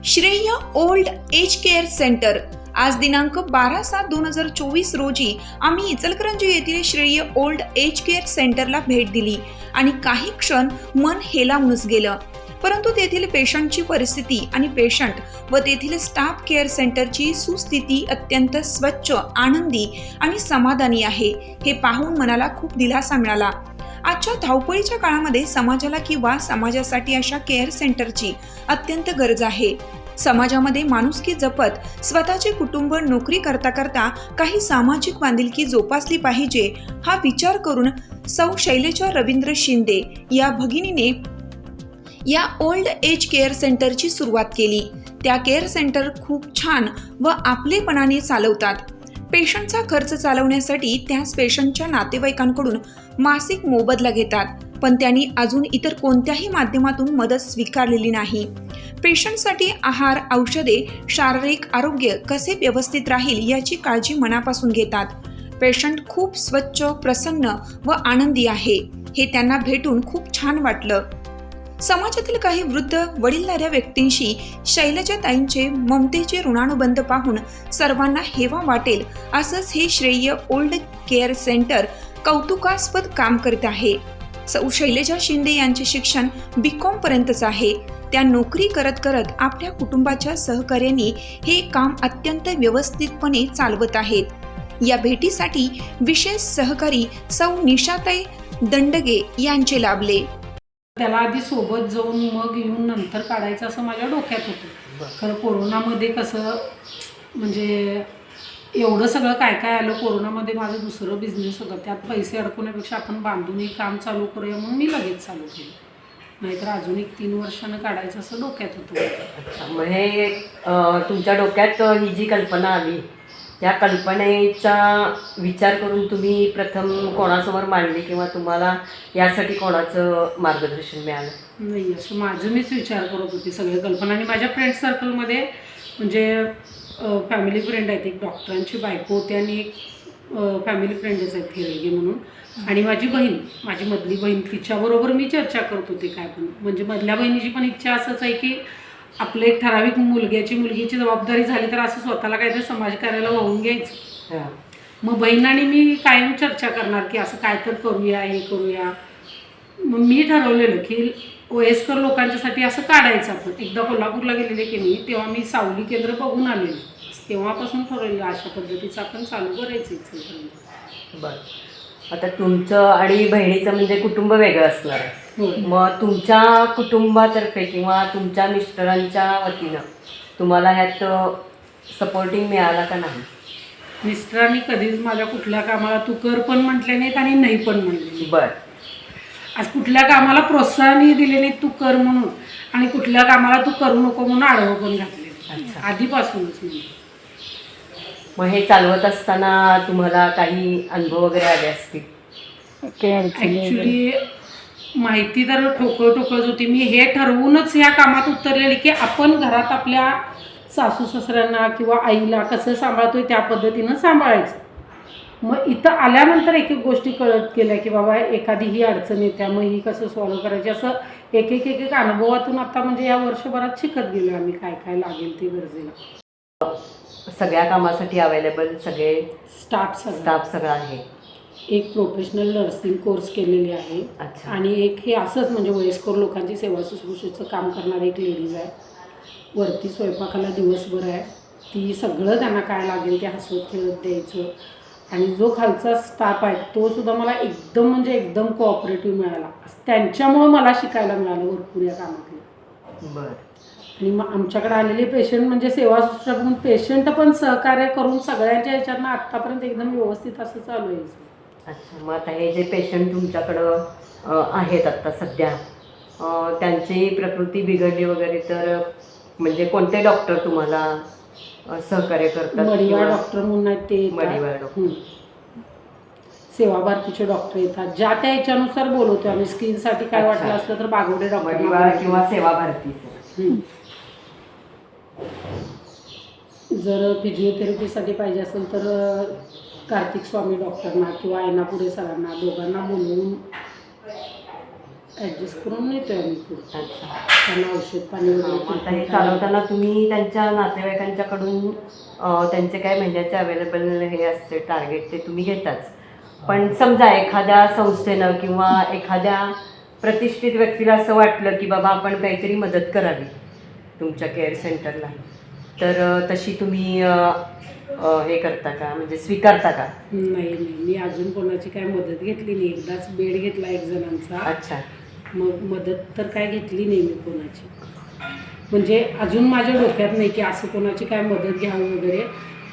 श्रेय old age care centre. आज दिनांक 12/7/2024 रोजी आम्ही इचलकरंजी येथील श्रेय ओल्ड एज केअर सेंटरला भेट दिली आणि काही क्षण मन हेलावूनच गेलं। परंतु तेथील पेशंटची परिस्थिती आणि पेशंट व तेथील स्टाफ केअर सेंटरची सुस्थिती अत्यंत स्वच्छ, आनंदी आणि समाधानी आहे। हे पाहून मनाला खूप दिलासा मिळाला। आजच्या धावपळीच्या काळामध्ये समाजाला किंवा समाजासाठी अशा केअर सेंटरची अत्यंत गरज आहे। समाजामध्ये माणुसकी जपत स्वतःचे कुटुंब नोकरी करता करता काही सामाजिक बांधिलकी जोपासली पाहिजे हा विचार करून सौ शैलेजा रवींद्र शिंदे या भगिनीने या ओल्ड एज केअर सेंटरची सुरुवात केली। त्या केअर सेंटर खूप छान व आपलेपणाने चालवतात। पेशंटचा खर्च चालवण्यासाठी त्याच पेशंटच्या नातेवाईकांकडून मासिक मोबदला घेतात, पण त्यांनी अजून इतर कोणत्याही माध्यमातून मदत स्वीकारलेली नाही। पेशंटसाठी आहार, औषधे, शारीरिक आरोग्य कसे व्यवस्थित राहील याची काळजी मनापासून घेतात। पेशंट खूप स्वच्छ, प्रसन्न व आनंदी आहे। हे त्यांना भेटून खूप छान वाटलं। समाजातील काही वृद्ध वडीलधाऱ्या व्यक्तींशी शैलजाताईंचे ममतेचे ऋणानुबंध पाहून सर्वांना हेवा वाटेल असंच हे श्रेय ओल्ड केअर सेंटर कौतुकास्पद काम करत आहे। सौ शैलेजा शिंदे यांचे शिक्षण B.Com पर्यंतच आहे। त्या नोकरी करत करत आपल्या कुटुंबाच्या सहकार्याने हे काम अत्यंत व्यवस्थितपणे चालवत आहेत। या भेटीसाठी विशेष सहकारी सौ निशाताई दंडगे यांचे लाभले। त्याला आधी सोबत जाऊन मग येऊन नंतर काढायचं असं माझ्या डोक्यात होतं। खरं कोरोनामध्ये कसं म्हणजे एवढं सगळं काय काय आलं। कोरोनामध्ये माझं दुसरं बिझनेस होतं, त्यात पैसे अडकवण्यापेक्षा आपण बांधून एक काम चालू करूया म्हणून मी लगेच चालू केलं, नाहीतर अजून एक 3 वर्षानं काढायचं असं डोक्यात होतं। अच्छा, मग हे तुमच्या डोक्यात ही जी कल्पना आली त्या कल्पनेचा विचार करून तुम्ही प्रथम कोणासमोर मांडली किंवा तुम्हाला यासाठी कोणाचं मार्गदर्शन मिळालं? नाही, असं माझं मीच विचार करत होती सगळ्या कल्पना। आणि माझ्या फ्रेंड सर्कलमध्ये म्हणजे फॅमिली फ्रेंड आहेत, एक डॉक्टरांची बायको होती आणि एक फॅमिली फ्रेंडच आहेत थेरगे म्हणून, आणि माझी बहीण, माझी मधली बहीण, तिच्याबरोबर मी चर्चा करत होते काय पण। म्हणजे मधल्या बहिणीची पण इच्छा असंच आहे की आपलं एक ठराविक मुलगीची जबाबदारी झाली तर असं स्वतःला काहीतरी समाजकार्याला वाहून घ्यायचं। मग बहीण आणि मी कायम चर्चा करणार की असं काय तर करूया, हे करूया। मग मी ठरवलेलं की वयस्कर लोकांच्यासाठी असं काढायचं आपण। एकदा कोल्हापूरला गेलेले की नाही, तेव्हा मी सावली केंद्र बघून आलेले, तेव्हापासून ठरवलेलं अशा पद्धतीचं आपण चालू करायचं। बरं, आता तुमचं आणि बहिणीचं म्हणजे कुटुंब वेगळं असणार आहे। मग तुमच्या कुटुंबातर्फे किंवा तुमच्या मिस्टरांच्या वतीनं तुम्हाला ह्यात सपोर्टिंग मिळाला का नाही? मिस्टरांनी कधीच माझ्या कुठल्या कामाला तू कर पण म्हटले नाहीत आणि नाही पण म्हटले। बरं, आज कुठल्या कामाला प्रोत्साहनही दिले नाही तू कर म्हणून, आणि कुठल्या कामाला तू करू नको म्हणून आडवं पण घातले आधीपासूनच। मग हे चालवत असताना तुम्हाला काही अनुभव वगैरे आले असतील? ॲक्च्युली माहिती तर ठोकळच होती। मी हे ठरवूनच ह्या कामात उतरलेली की आपण घरात आपल्या सासू सासऱ्यांना किंवा आईला कसं सांभाळतोय त्या पद्धतीनं सांभाळायचं। मग इथं आल्यानंतर एक एक गोष्टी कळत गेल्या की बाबा एखादी ही अडचण येत्या, मग ही कसं सॉल्व्ह करायची, असं एक एक एक एक अनुभवातून आता म्हणजे या वर्षभरात शिकत गेलो आम्ही काय काय लागेल ते गरजेला। सगळ्या कामासाठी अवेलेबल सगळे स्टाफ सगळं आहे। एक प्रोफेशनल नर्सिंग कोर्स केलेली आहे। अच्छा, आणि एक हे असंच म्हणजे वयस्कर लोकांची सेवा शुश्रूषेचं काम करणारी एक लेडीज आहे। वरती स्वयंपाकाला दिवसभर आहे, ती सगळं त्यांना काय लागेल ते हसवत खेळत द्यायचं। आणि जो खालचा स्टाफ आहे तो सुद्धा मला एकदम म्हणजे एकदम कोऑपरेटिव्ह मिळाला। त्यांच्यामुळं मला शिकायला मिळालं भरपूर या कामातलं। बरं, आणि मग आमच्याकडे आलेले पेशंट म्हणजे सेवा शुश्रूषा बघून पेशंट पण सहकार्य करून सगळ्यांच्या ह्याच्यातनं आत्तापर्यंत एकदम व्यवस्थित असं चालू आहे। अच्छा, मग आता हे जे पेशंट तुमच्याकडं आहेत आत्ता सध्या, त्यांची प्रकृती बिघडली वगैरे तर म्हणजे कोणते डॉक्टर तुम्हाला सहकार्य करतात? मडिवाळ डॉक्टर म्हणून आहेत ते। मडिवाळ डॉक्टर सेवा भारतीचे डॉक्टर येतात, ज्या त्या ह्याच्यानुसार बोलवतो आम्ही. स्किनसाठी काय वाटलं अच्छा. असलं तर बागवडे मडिवाळ डॉक्टर किंवा सेवा भारतीचं. जर फिजिओथेरपीसाठी पाहिजे असेल तर कार्तिक स्वामी डॉक्टरना किंवा ऐनापुरे सरांना, दोघांना बोलवून ॲडजस्ट करून नेतोय आम्ही पुढे. अच्छा. त्यांना औषध पाणी आता हे वगैरे चालवताना तुम्ही त्यांच्या नातेवाईकांच्याकडून त्यांचे काय महिन्याचे अवेलेबल हे असते टार्गेट ते तुम्ही घेताच. पण समजा एखाद्या संस्थेनं किंवा एखाद्या प्रतिष्ठित व्यक्तीला असं वाटलं की बाबा आपण काहीतरी मदत करावी तुमच्या केअर सेंटरला, तर तशी तुम्ही हे करता का, म्हणजे स्वीकारता का? नाही, मी अजून कोणाची काय मदत घेतली नाही. एकदाच बेड घेतला एक जणांचा. अच्छा. मग मदत तर काय घेतली नाही मी कोणाची. म्हणजे अजून माझ्या डोक्यात नाही की असं कोणाची काय मदत घ्यावी वगैरे.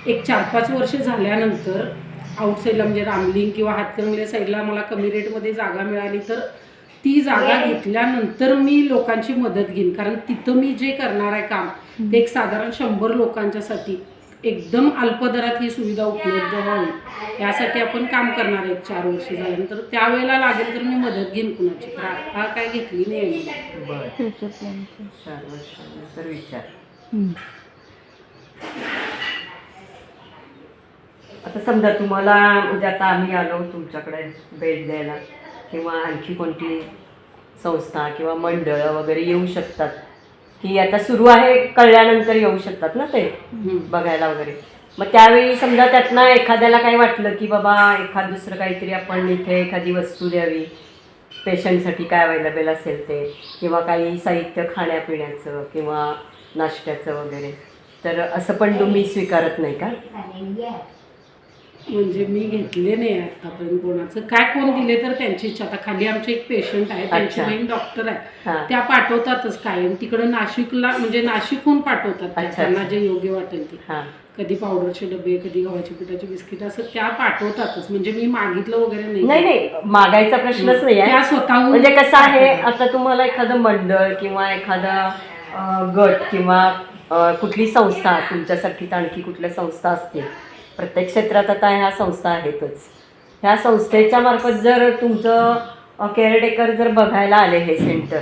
एक 4-5 वर्ष झाल्यानंतर आउटसाईडला म्हणजे रामलिंग किंवा हातकणंगले साईडला मला कमी रेटमध्ये जागा मिळाली तर ती जागा घेतल्यानंतर मी लोकांची मदत घेईन. कारण तिथं मी जे करणार आहे काम ते एक साधारण 100 लोकांच्यासाठी एकदम अल्प दरात ही सुविधा उपलब्ध व्हावी यासाठी आपण काम करणार आहे. 4 वर्ष झाल्यानंतर त्यावेळेला लागेल तर मी मदत घेईन कुणाची. तर आता काय घेतली नाही आहे. बरं. फ्युचर प्लॅनचं 4 वर्षानंतर विचार. आता समजा तुम्हाला म्हणजे आता आम्ही आलो तुमच्याकडे भेट द्यायला किंवा आणखी कोणती संस्था किंवा मंडळं वगैरे येऊ शकतात की आता सुरू आहे कळल्यानंतर येऊ शकतात ना ते बघायला वगैरे. मग त्यावेळी समजा त्यातनं एखाद्याला काही वाटलं की बाबा एखाद दुसरं काहीतरी आपण इथे एखादी वस्तू द्यावी पेशंटसाठी काय अवेलेबल असेल ते, किंवा काही साहित्य खाण्यापिण्याचं किंवा नाश्त्याचं वगैरे, तर असं पण तुम्ही स्वीकारत नाही का? म्हणजे मी घेतले नाही आतापर्यंत कोणाचं. काय कोण दिले तर त्यांची इच्छा. आता खाली आमचे एक पेशंट आहे, त्यांची अच्छा. बहीण डॉक्टर आहे, हां. त्या पाठवतातच कायम तिकडे नाशिकला. म्हणजे नाशिकहून पाठवतात अच्छा, त्यांना अच्छा. जे योग्य वाटेल ते. हां. कधी पावडरचे डबे, कधी गव्हाची पिठाची बिस्किट, असं त्या पाठवतातच. म्हणजे मी मागितलं वगैरे नाही नाही. नाही, मागायचा प्रश्नच नाही त्या आहे. स्वतःहून म्हणजे कसं आहे, आता तुम्हाला एखादं मंडळ किंवा एखादा गट किंवा कुठली संस्था तुमच्यासाठी आणखी कुठल्या संस्था असतील, प्रत्येक क्षेत्रात आता ह्या संस्था आहेतच. ह्या संस्थेच्या मार्फत जर तुमचं केअरटेकर जर बघायला आले हे सेंटर,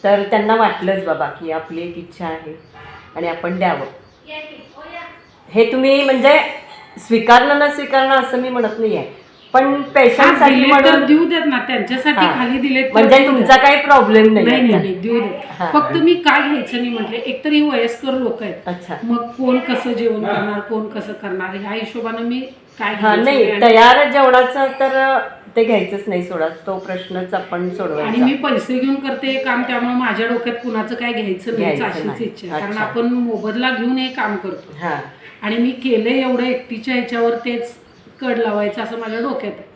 तर त्यांना वाटलंच बाबा की आपली एक इच्छा आहे आणि आपण द्यावं, हे तुम्ही म्हणजे स्वीकारणं न स्वीकारणं असं मी म्हणत नाही आहे, पण पेशंटसाठी दिले तर म्हणून देऊ देत ना, त्यांच्यासाठी हां. खाली दिले तर म्हणजे देऊ देत. तुमचा काही प्रॉब्लेम नाही नाही. नाही देऊ देत. हां. फक्त मी काय घ्यायचं नाही म्हटले. एकतर ही वयस्कर लोक आहेत, अच्छा. मग कोण कसं जेवण करणार, कोण कसं करणार, ह्या हिशोबानं मी काय हा घ्यायचं नाही, नाही. तयार जेवणाचं तर ते घ्यायचंच नाही, सोडा तो प्रश्नच आपण आणि सोडवायचा. मी पैसे घेऊन करते हे काम, त्यामुळे माझ्या डोक्यात कुणाचं काय घ्यायचं नाही घ्यायचं अशीच नाही. इच्छा आहे. कारण अच्छा. आपण मोबदला घेऊन हे काम करतो हा. आणि मी केले एवढं एकटीच्या ह्याच्यावर तेच कड लावायचं असं माझ्या डोक्यात आहे.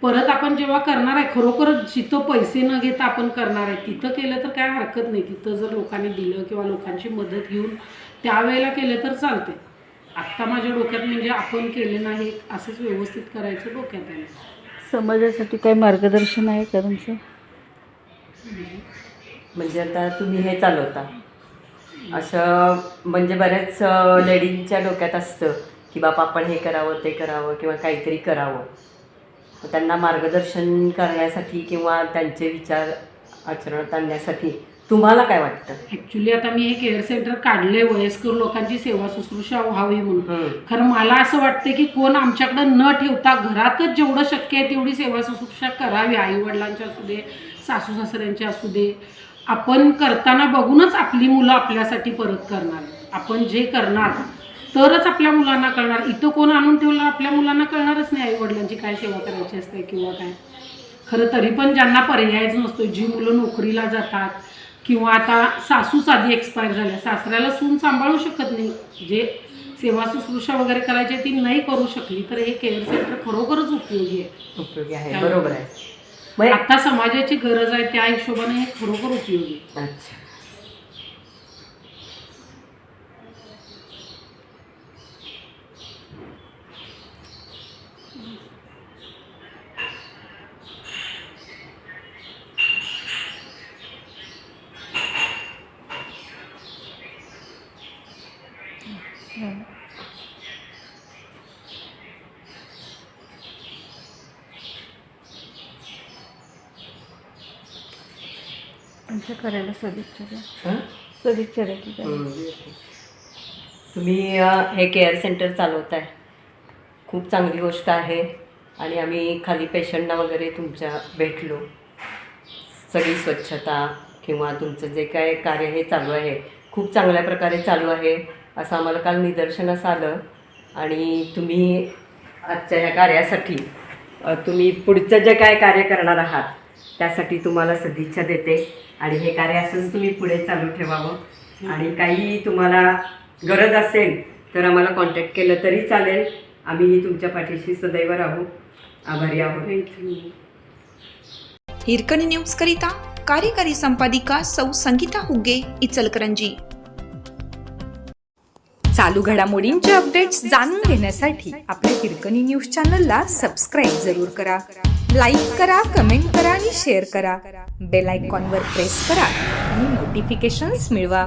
परत आपण जेव्हा करणार आहे खरोखरच जिथं पैसे न घेता आपण करणार आहे तिथं केलं तर काय हरकत नाही. तिथं जर लोकांनी दिलं किंवा लोकांची मदत घेऊन त्यावेळेला केलं तर चालते. आत्ता माझ्या डोक्यात म्हणजे आपण केले नाही असंच व्यवस्थित करायचं डोक्यात आहे. समाजासाठी काही मार्गदर्शन आहे का तुमचं? म्हणजे आता तुम्ही हे चालवता असं, म्हणजे बऱ्याच लेडीजच्या डोक्यात असतं की बाबा आपण हे करावं ते करावं किंवा काहीतरी करावं. तर त्यांना मार्गदर्शन करण्यासाठी किंवा त्यांचे विचार आचरणात आणण्यासाठी तुम्हाला काय वाटतं? ॲक्च्युली आता मी हे केअर सेंटर काढले वयस्कर लोकांची सेवा शुश्रूषा व्हावी म्हणून. हं. खरं मला असं वाटतं की कोण आमच्याकडं न ठेवता घरातच जेवढं शक्य आहे तेवढी सेवा शुश्रूषा करावी. आईवडिलांची असू दे, सासू सासऱ्यांची असू दे. आपण करताना बघूनच आपली मुलं आपल्यासाठी परत करणार. आपण जे करणार तरच आपल्या मुलांना कळणार. इथं कोण आणून ठेवलं आपल्या मुलांना कळणारच नाही आईवडिलांची काय सेवा करायची असते किंवा काय. खरं तरी पण ज्यांना पर्यायच नसतो, जी मुलं नोकरीला जातात किंवा आता सासूच आधी एक्सपायर झाल्या, सासऱ्याला सून सांभाळू शकत नाही, जे सेवा शुश्रूषा वगैरे करायची ती नाही करू शकली, तर हे केअर सेंटर खरोखरच उपयोगी आहे. उपयोगी आहे, बरोबर आहे. मग आता समाजाची गरज आहे त्या हिशोबाने हे खरोखर उपयोगी आहे. अच्छा. त्यांच्या कार्याला सदिच्छा द्या. हां सदिच्छा द्या की काय. तुम्ही हे केअर सेंटर चालवताय, खूप चांगली गोष्ट आहे. आणि आम्ही खाली पेशंटना वगैरे तुमच्या भेटलो, सगळी स्वच्छता किंवा तुमचं जे काय कार्य हे चालू आहे खूप चांगल्या प्रकारे चालू आहे असं आम्हाला काल निदर्शनास आलं. आणि तुम्ही आजच्या या कार्यासाठी तुम्ही पुढचं जे काय कार्य करणार आहात त्यासाठी तुम्हाला सदिच्छा देते. आणि हे कार्य असंच तुम्ही पुढे चालू ठेवावं. आणि काही तुम्हाला गरज असेल तर आम्हाला कॉन्टॅक्ट केलं तरी चालेल. आम्ही तुमच्या पाठीशी सदैव राहू. आभारी आहोत. थँक्यू. हिरकणी न्यूज करिता कार्यकारी संपादिका सौ संगीता हुगे, इचलकरंजी. चालू घडामोडींचे अपडेट्स जाणून घेण्यासाठी आपल्या हिरकणी न्यूज चॅनलला सबस्क्राईब जरूर करा. लाईक करा, कमेंट करा आणि शेअर करा. बेल आयकॉनवर प्रेस करा आणि नोटिफिकेशन्स मिळवा.